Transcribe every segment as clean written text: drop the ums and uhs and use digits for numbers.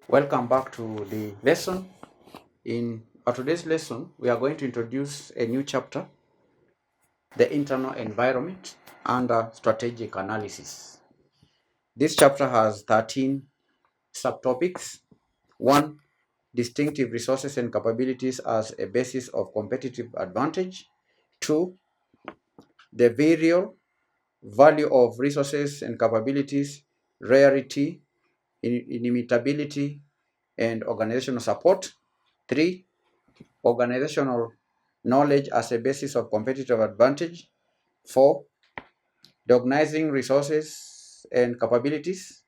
Welcome back to the lesson. In today's lesson, we are going to introduce a new chapter, the internal environment under strategic analysis. This chapter has 13 subtopics. 1. Distinctive resources and capabilities as a basis of competitive advantage. 2. The real value of resources and capabilities, rarity, inimitability, and organizational support. 3. Organizational knowledge as a basis of competitive advantage. 4. Recognizing resources and capabilities.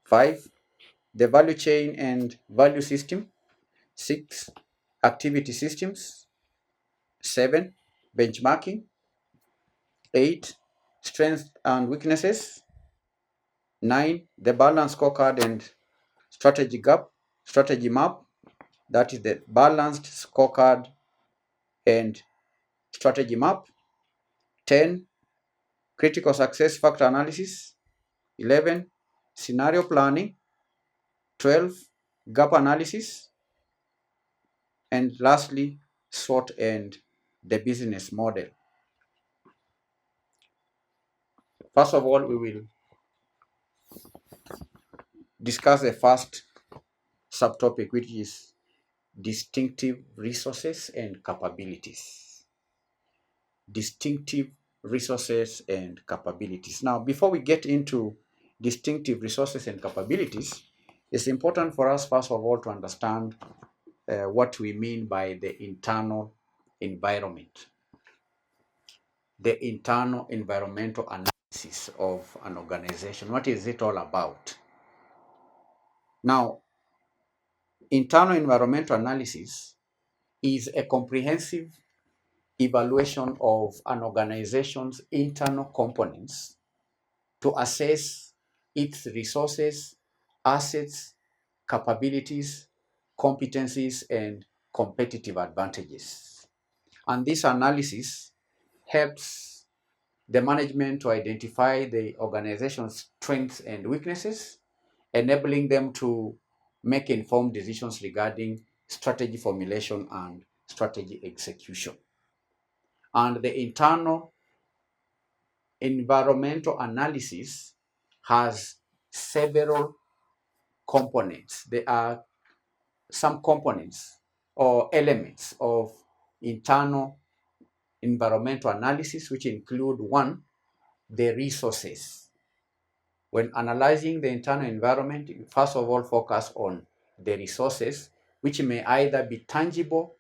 5. The value chain and value system. 6. Activity systems. 7. Benchmarking. 8. Strengths and weaknesses. 9. The balance scorecard and strategy map. That is the balanced scorecard and strategy map. 10. Critical success factor analysis. 11. Scenario planning. 12. Gap analysis. And lastly, SWOT and the business model. First of all, we will discuss the first subtopic, which is distinctive resources and capabilities. Distinctive resources and capabilities. Now, before we get into distinctive resources and capabilities, it's important for us, first of all, to understand what we mean by the internal environment. The internal environmental analysis of an organization. What is it all about? Now, internal environmental analysis is a comprehensive evaluation of an organization's internal components to assess its resources, assets, capabilities, competencies, and competitive advantages. And this analysis helps the management to identify the organization's strengths and weaknesses, enabling them to make informed decisions regarding strategy formulation and strategy execution. And the internal environmental analysis has several components. There are some components or elements of internal environmental analysis, which include: 1, the resources. When analyzing the internal environment, you first of all focus on the resources, which may either be tangible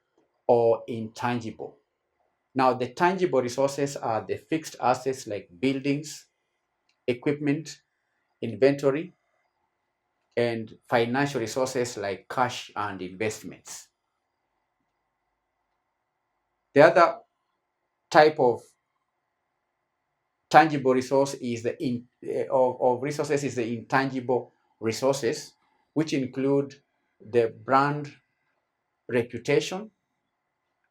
or intangible. Now, the tangible resources are the fixed assets like buildings, equipment, inventory, and financial resources like cash and investments. The other type of tangible resource is of resources is the intangible resources, which include the brand reputation.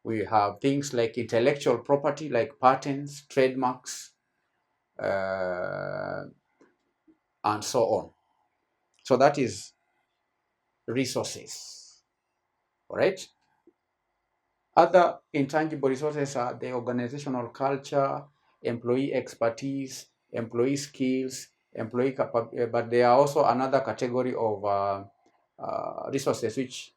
We have things like intellectual property, like patents, trademarks, and so on. So that is resources. All right. Other intangible resources are the organizational culture, employee expertise, employee skills, but there are also another category of resources which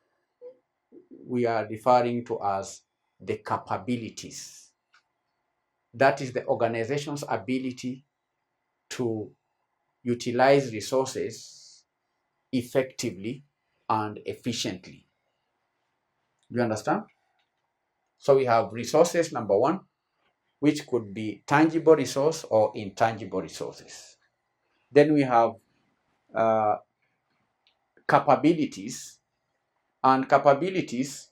we are referring to as the capabilities. That is the organization's ability to utilize resources effectively and efficiently. Do you understand? So we have resources, number 1, which could be tangible resource or intangible resources. Then we have capabilities, and capabilities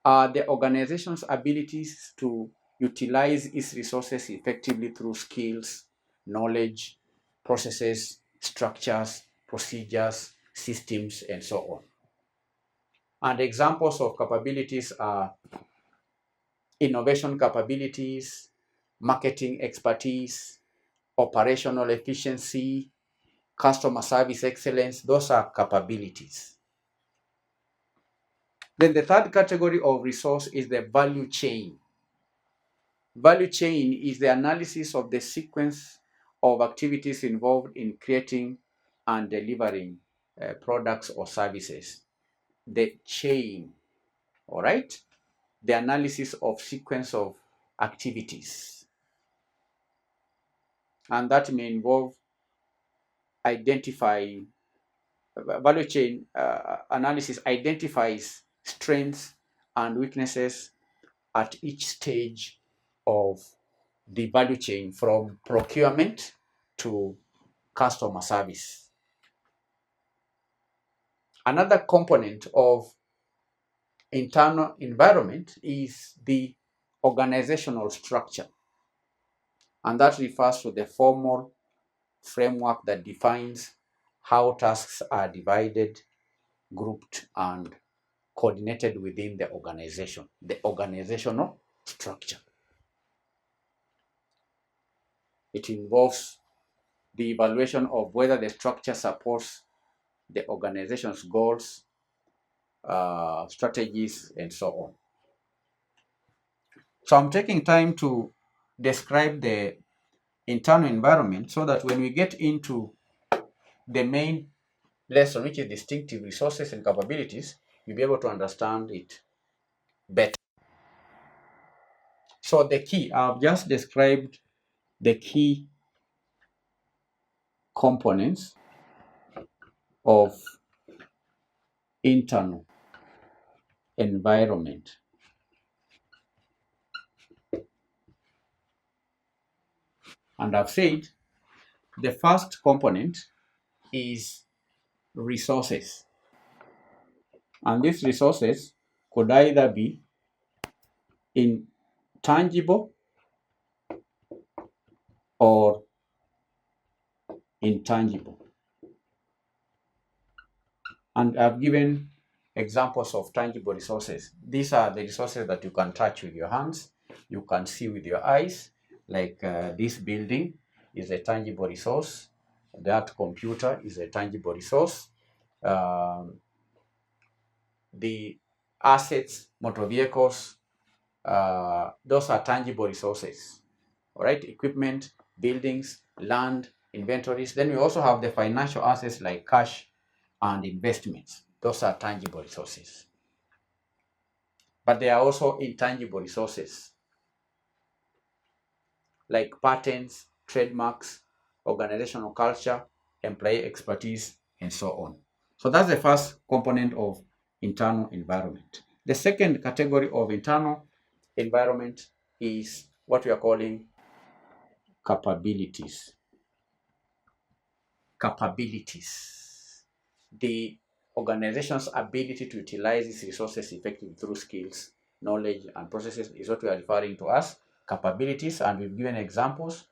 are the organization's abilities to utilize its resources effectively through skills, knowledge, processes, structures, procedures, systems, and so on. And examples of capabilities are innovation capabilities, marketing expertise, operational efficiency, customer service excellence. Those are capabilities. Then the third category of resource is the value chain. Value chain is the analysis of the sequence of activities involved in creating and delivering products or services. The chain, all right? The analysis of sequence of activities. And that may involve identifying, value chain analysis identifies strengths and weaknesses at each stage of the value chain, from procurement to customer service. Another component of internal environment is the organizational structure, and that refers to the formal framework that defines how tasks are divided, grouped, and coordinated within the organization, the organizational structure. It involves the evaluation of whether the structure supports the organization's goals, strategies, and so on. So I'm taking time to describe the internal environment so that when we get into the main lesson, which is distinctive resources and capabilities, you'll be able to understand it better. So the key, I've just described the key components of internal environment. And I've said the first component is resources. And these resources could either be intangible or intangible. And I've given examples of tangible resources. These are the resources that you can touch with your hands, you can see with your eyes, like this building is a tangible resource, that computer is a tangible resource, the assets, motor vehicles, those are tangible resources. All right, equipment, buildings, land, inventories. Then we also have the financial assets like cash and investments. Those are tangible resources. But there are also intangible resources like patents, trademarks, organizational culture, employee expertise, and so on. So that's the first component of internal environment. The second category of internal environment is what we are calling capabilities. Capabilities. The organization's ability to utilize these resources effectively through skills, knowledge, and processes is what we are referring to as capabilities, and we've given examples.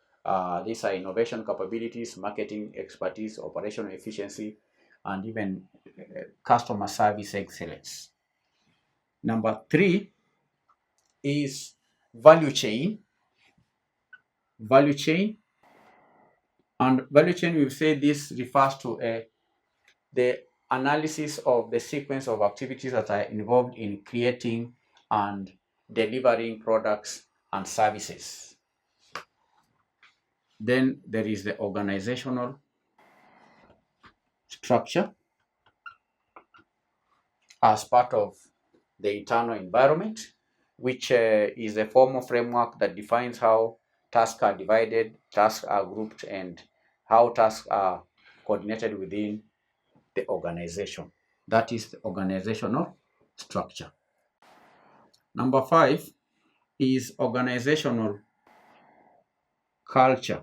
These are innovation capabilities, marketing expertise, operational efficiency, and even customer service excellence. Number three is value chain. Value chain. And value chain, we've said this refers to the analysis of the sequence of activities that are involved in creating and delivering products and services. Then there is the organizational structure as part of the internal environment, which is a formal framework that defines how tasks are divided, tasks are grouped, and how tasks are coordinated within the organization. That is the organizational structure. Number five is organizational culture.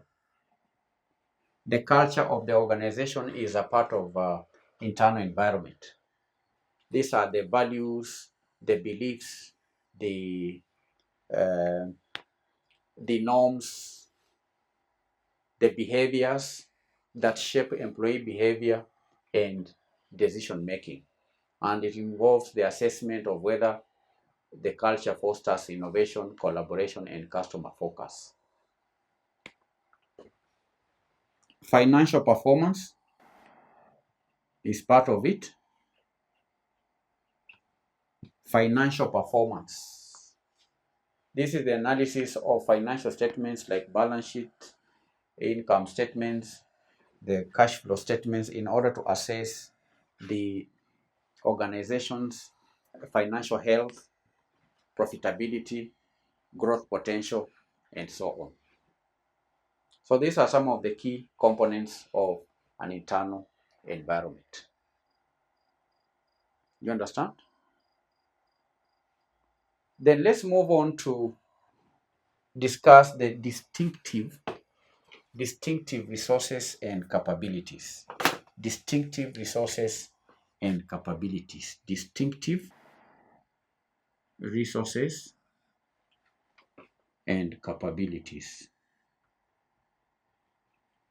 The culture of the organization is a part of internal environment. These are the values, the beliefs, uh, the norms, the behaviors that shape employee behavior and decision making. And it involves the assessment of whether the culture fosters innovation, collaboration, and customer focus. Financial performance. is part of it. Financial performance. This is the analysis of financial statements like balance sheet, income statements, the cash flow statements in order to assess the organization's financial health, profitability, growth potential, and so on. So these are some of the key components of an internal environment. You understand? Then let's move on to discuss the distinctive resources and capabilities. Distinctive resources and capabilities. Distinctive resources and capabilities.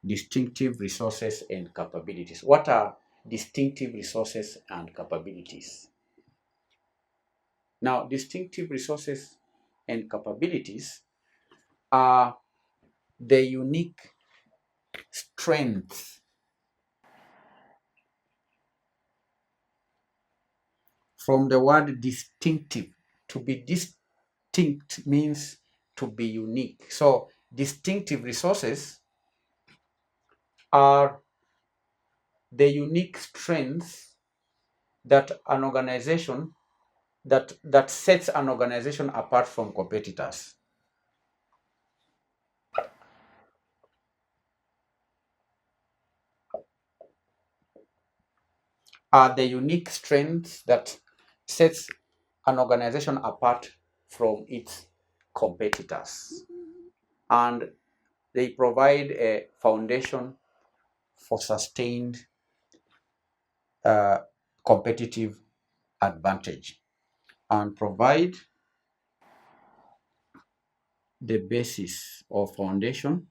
Distinctive resources and capabilities. What are distinctive resources and capabilities? Now, distinctive resources and capabilities are the unique strengths. From the word distinctive, to be distinct means to be unique. So distinctive resources are the unique strengths that an organization that sets an organization apart from competitors. Are the unique strengths that sets an organization apart from its competitors, and they provide a foundation for sustained competitive advantage and provide the basis or foundation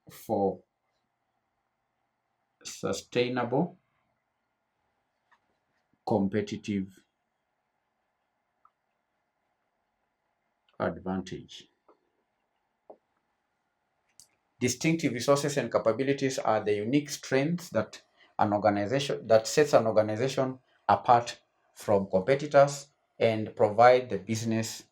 for sustainable competitive advantage. Distinctive resources and capabilities are the unique strengths that sets an organization apart from competitors and provide the business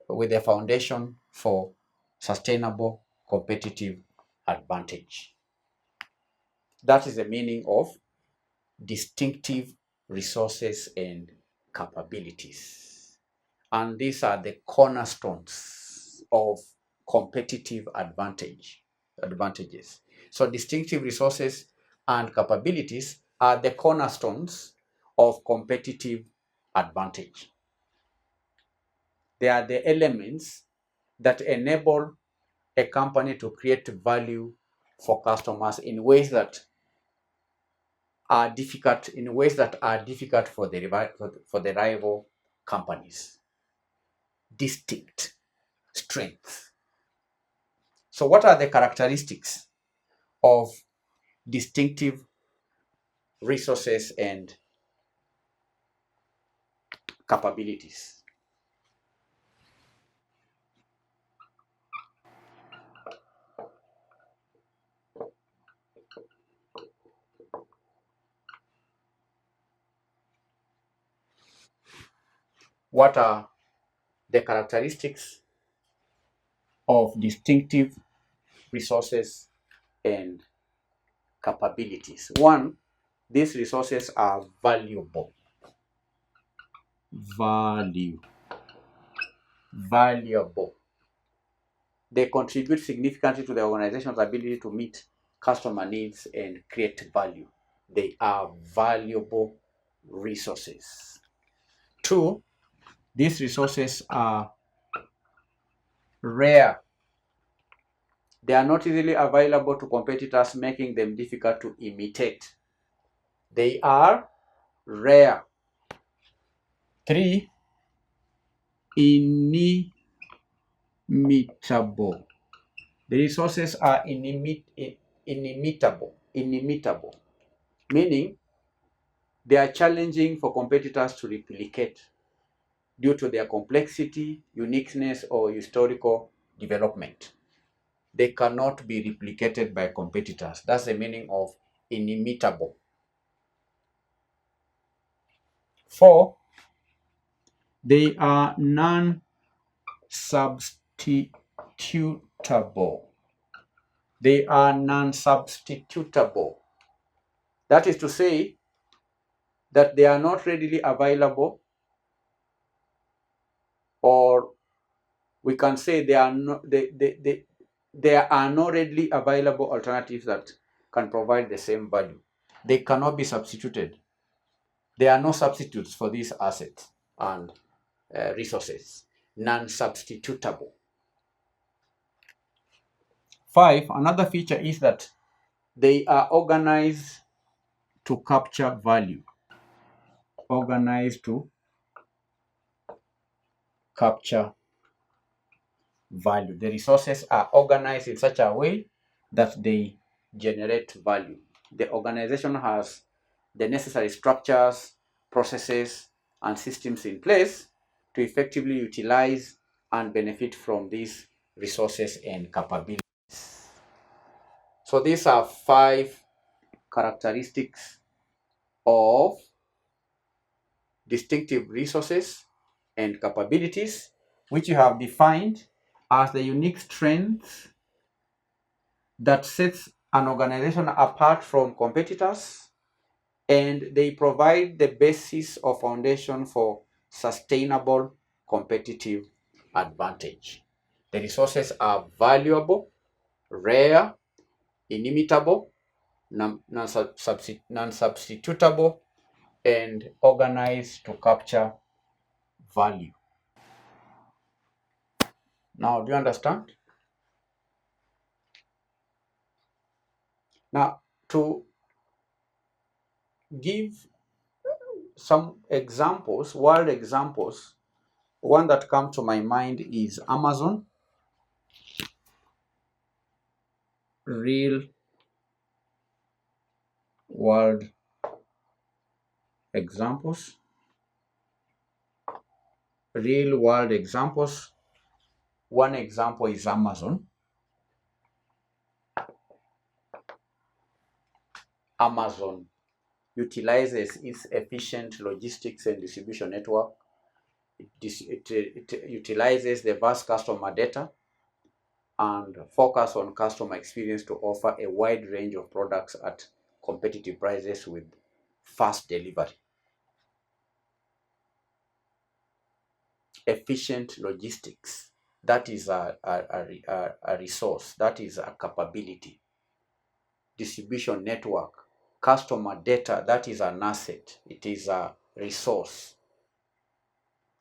with a foundation for sustainable competitive advantage. That is the meaning of distinctive resources and capabilities. And these are the cornerstones of competitive advantages. So distinctive resources and capabilities are the cornerstones of competitive advantage. They are the elements that enable a company to create value for customers in ways that are difficult for the rival companies. Distinct strength. So what are the characteristics of distinctive resources and capabilities? What are the characteristics of distinctive resources and capabilities? One, these resources are valuable. Valuable. They contribute significantly to the organization's ability to meet customer needs and create value. They are valuable resources. Two, these resources are rare. They are not easily available to competitors, making them difficult to imitate. They are rare. Three, inimitable. The resources are inimitable, meaning they are challenging for competitors to replicate due to their complexity, uniqueness, or historical development. They cannot be replicated by competitors. That's the meaning of inimitable. 4, they are non-substitutable. They are non-substitutable. That is to say that they are not readily available, or we can say there are no readily available alternatives that can provide the same value. They cannot be substituted. There are no substitutes for these assets and resources. Non-substitutable. 5, another feature is that they are organized to capture value. Organized to capture value. The resources are organized in such a way that they generate value. The organization has the necessary structures, processes, and systems in place to effectively utilize and benefit from these resources and capabilities. So these are 5 characteristics of distinctive resources and capabilities, which you have defined as the unique strengths that sets an organization apart from competitors, and they provide the basis or foundation for sustainable competitive advantage. The resources are valuable, rare, inimitable, non-substitutable, and organized to capture value. Now, do you understand? Now, to give some examples, world examples, one that comes to my mind is Amazon. Real world examples. Real world examples. One example is Amazon. Amazon utilizes its efficient logistics and distribution network. It utilizes the vast customer data and focus on customer experience to offer a wide range of products at competitive prices with fast delivery. Efficient logistics, that is a resource, that is a capability. Distribution network, customer data, that is an asset, it is a resource.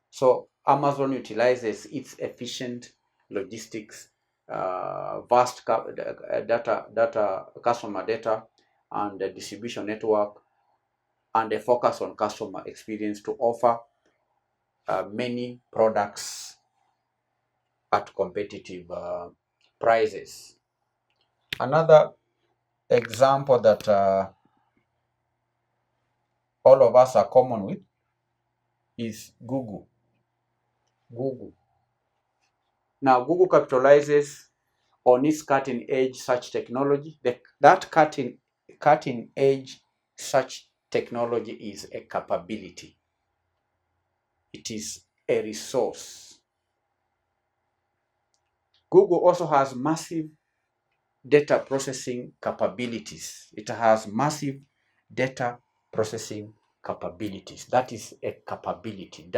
So Amazon utilizes its efficient logistics, vast data, customer data, and the distribution network, and a focus on customer experience to offer many products at competitive prices. Another example that all of us are common with is Google. Now, Google capitalizes on its cutting-edge search technology. That cutting-edge search technology is a capability. It is a resource. Google also has massive data processing capabilities. It has massive data processing capabilities. That is a capability.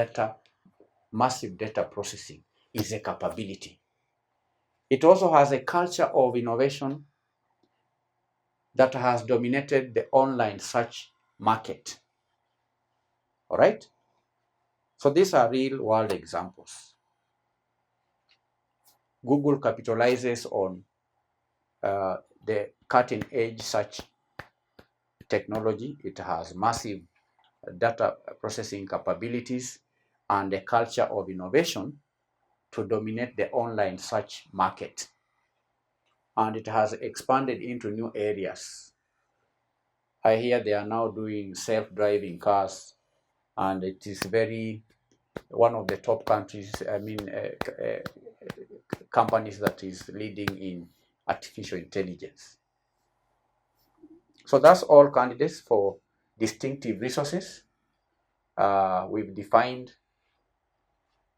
Massive data processing is a capability. It also has a culture of innovation that has dominated the online search market. All right? So these are real world examples. Google capitalizes on the cutting edge search technology. It has massive data processing capabilities and a culture of innovation to dominate the online search market. And it has expanded into new areas. I hear they are now doing self-driving cars, and it is one of the top countries, companies that is leading in artificial intelligence. So that's all candidates for distinctive resources. We've defined,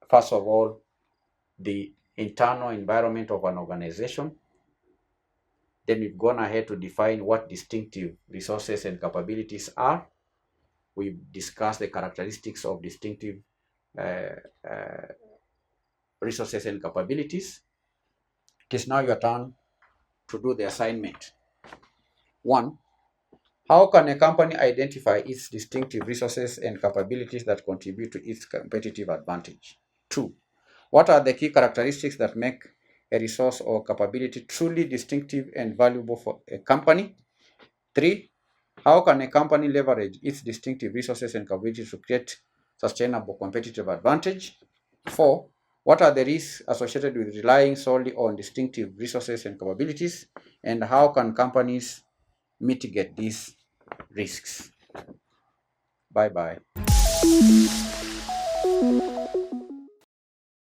first of all, the internal environment of an organization. Then we've gone ahead to define what distinctive resources and capabilities are. We've discussed the characteristics of distinctive uh, uh, resources and capabilities. It is now your turn to do the assignment. 1. How can a company identify its distinctive resources and capabilities that contribute to its competitive advantage? 2. What are the key characteristics that make a resource or capability truly distinctive and valuable for a company? 3. How can a company leverage its distinctive resources and capabilities to create sustainable competitive advantage? 4. What are the risks associated with relying solely on distinctive resources and capabilities? And how can companies mitigate these risks? Bye bye.